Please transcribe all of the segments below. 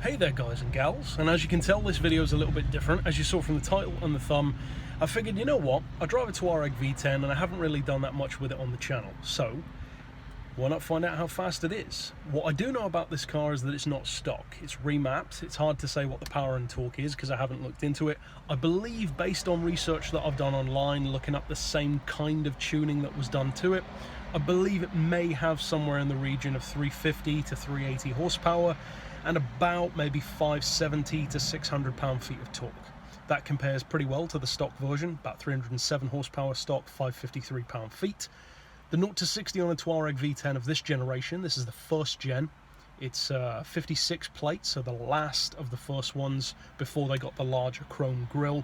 Hey there guys and gals, and as you can tell this video is a little bit different. As you saw from the title and the thumb, I figured, you know what, I drive a Touareg V10 and I haven't really done that much with it on the channel, so why not find out how fast it is? What I do know about this car is that it's not stock, it's remapped. It's hard to say what the power and torque is because I haven't looked into it. I believe, based on research that I've done online, looking up the same kind of tuning that was done to it, I believe it may have somewhere in the region of 350 to 380 horsepower, and about maybe 570 to 600 pound-feet of torque. That compares pretty well to the stock version, about 307 horsepower stock, 553 pound-feet. The 0 to 60 on a Touareg V10 of this generation, this is the first gen. It's 56 plates, so the last of the first ones before they got the larger chrome grille.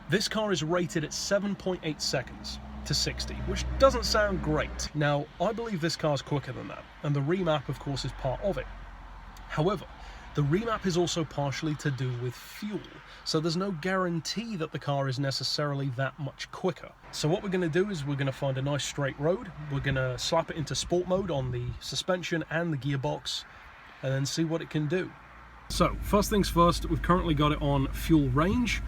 This car is rated at 7.8 seconds to 60, which doesn't sound great. Now, I believe this car's quicker than that, and the remap, of course, is part of it. However, the remap is also partially to do with fuel, so there's no guarantee that the car is necessarily that much quicker. So what we're going to do is we're going to find a nice straight road, we're going to slap it into sport mode on the suspension and the gearbox, and then see what it can do. So, first things first, we've currently got it on fuel range.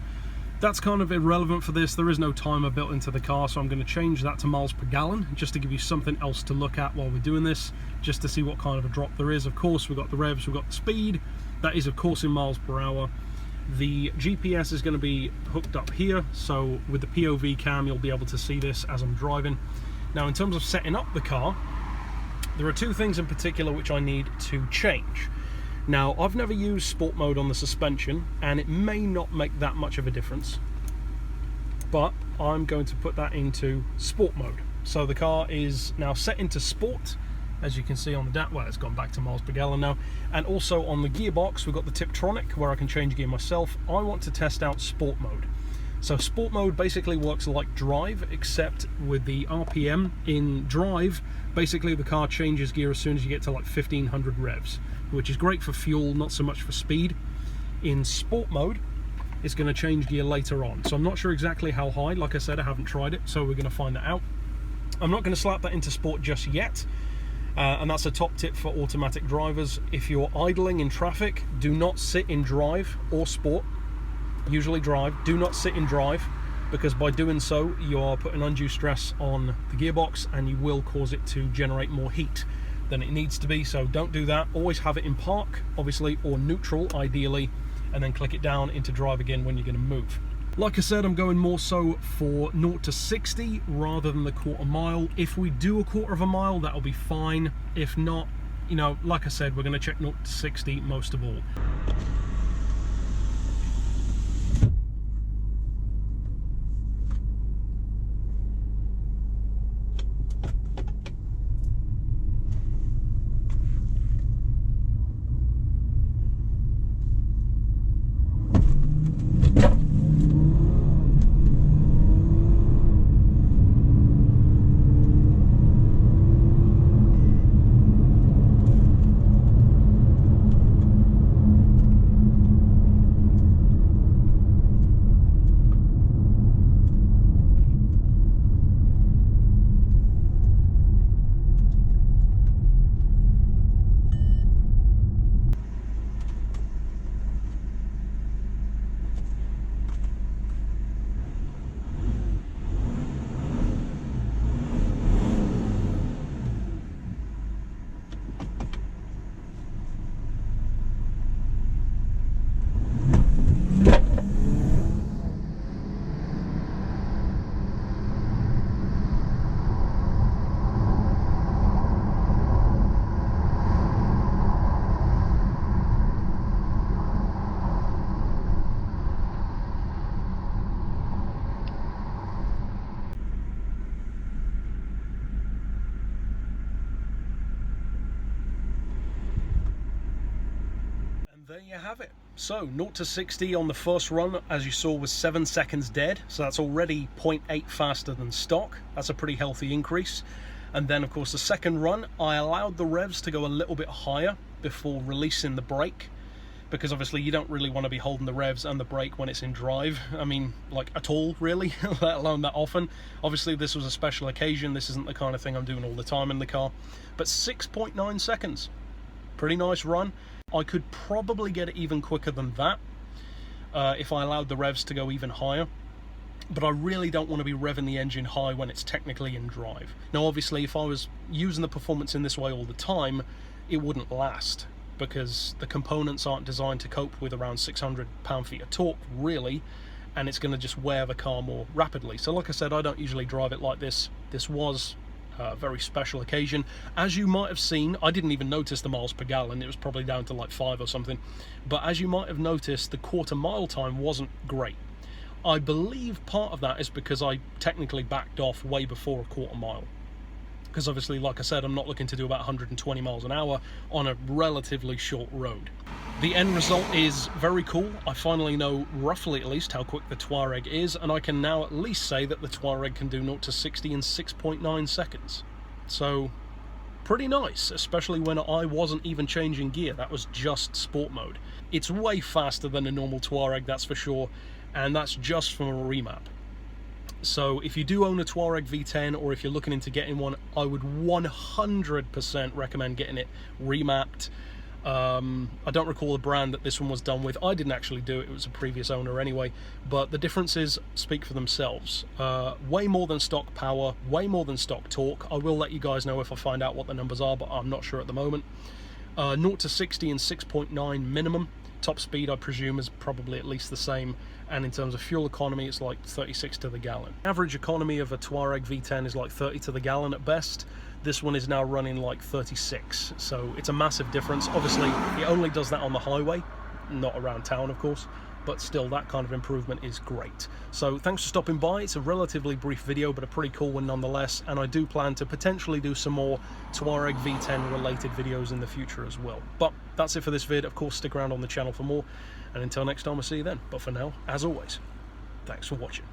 That's kind of irrelevant for this, there is no timer built into the car, so I'm going to change that to miles per gallon, just to give you something else to look at while we're doing this, just to see what kind of a drop there is. Of course, we've got the revs, we've got the speed, that is of course in miles per hour. The GPS is going to be hooked up here, so with the POV cam you'll be able to see this as I'm driving. Now in terms of setting up the car, there are two things in particular which I need to change. Now, I've never used sport mode on the suspension, and it may not make that much of a difference, but I'm going to put that into sport mode. So the car is now set into sport, as you can see on the DAT, well, it's gone back to miles per gallon now, and also on the gearbox, we've got the Tiptronic, where I can change gear myself. I want to test out sport mode. So sport mode basically works like drive, except with the RPM in drive, basically the car changes gear as soon as you get to like 1500 revs, which is great for fuel, not so much for speed. In sport mode, it's going to change gear later on. So I'm not sure exactly how high, like I said, I haven't tried it, so we're going to find that out. I'm not going to slap that into sport just yet, and that's a top tip for automatic drivers. If you're idling in traffic, do not sit in drive or sport. Usually drive, do not sit in drive, because by doing so you are putting undue stress on the gearbox and you will cause it to generate more heat than it needs to be, so don't do that. Always have it in park, obviously, or neutral ideally, and then click it down into drive again when you're going to move. Like I said, I'm going more so for 0 to 60 rather than the quarter mile. If we do a quarter of a mile, that'll be fine. If not, you know, like I said, we're going to check 0 to 60 most of all. There you have it. So 0 to 60 on the first run, as you saw, was 7 seconds dead, so that's already 0.8 faster than stock. That's a pretty healthy increase. And then of course the second run, I allowed the revs to go a little bit higher before releasing the brake, because obviously you don't really want to be holding the revs and the brake when it's in drive. I mean, like at all really, let alone that often. Obviously this was a special occasion, this isn't the kind of thing I'm doing all the time in the car. But 6.9 seconds, pretty nice run. I could probably get it even quicker than that if I allowed the revs to go even higher. But I really don't want to be revving the engine high when it's technically in drive. Now obviously if I was using the performance in this way all the time, it wouldn't last, because the components aren't designed to cope with around 600 pound-feet of torque, really, and it's going to just wear the car more rapidly. So like I said, I don't usually drive it like this. This was a very special occasion. As you might have seen, I didn't even notice the miles per gallon, it was probably down to like 5 or something, but as you might have noticed, the quarter-mile time wasn't great. I believe part of that is because I technically backed off way before a quarter mile. Because obviously, like I said, I'm not looking to do about 120 miles an hour on a relatively short road. The end result is very cool. I finally know, roughly at least, how quick the Touareg is, and I can now at least say that the Touareg can do 0 to 60 in 6.9 seconds. So, pretty nice, especially when I wasn't even changing gear. That was just sport mode. It's way faster than a normal Touareg, that's for sure, and that's just from a remap. So if you do own a Touareg V10, or if you're looking into getting one, I would 100% recommend getting it remapped. I don't recall the brand that this one was done with. I didn't actually do it, it was a previous owner anyway, but the differences speak for themselves. Way more than stock power, way more than stock torque. I will let you guys know if I find out what the numbers are, but I'm not sure at the moment. 0 to 60 in 6.9 minimum. Top speed, I presume, is probably at least the same, and in terms of fuel economy, it's like 36 to the gallon. Average economy of a Touareg V10 is like 30 to the gallon at best. This one is now running like 36, so it's a massive difference. Obviously, it only does that on the highway, not around town, of course, but still, that kind of improvement is great. So thanks for stopping by. It's a relatively brief video, but a pretty cool one nonetheless, and I do plan to potentially do some more Touareg V10 related videos in the future as well. But that's it for this vid. Of course, stick around on the channel for more, and until next time, I'll see you then. But for now, as always, thanks for watching.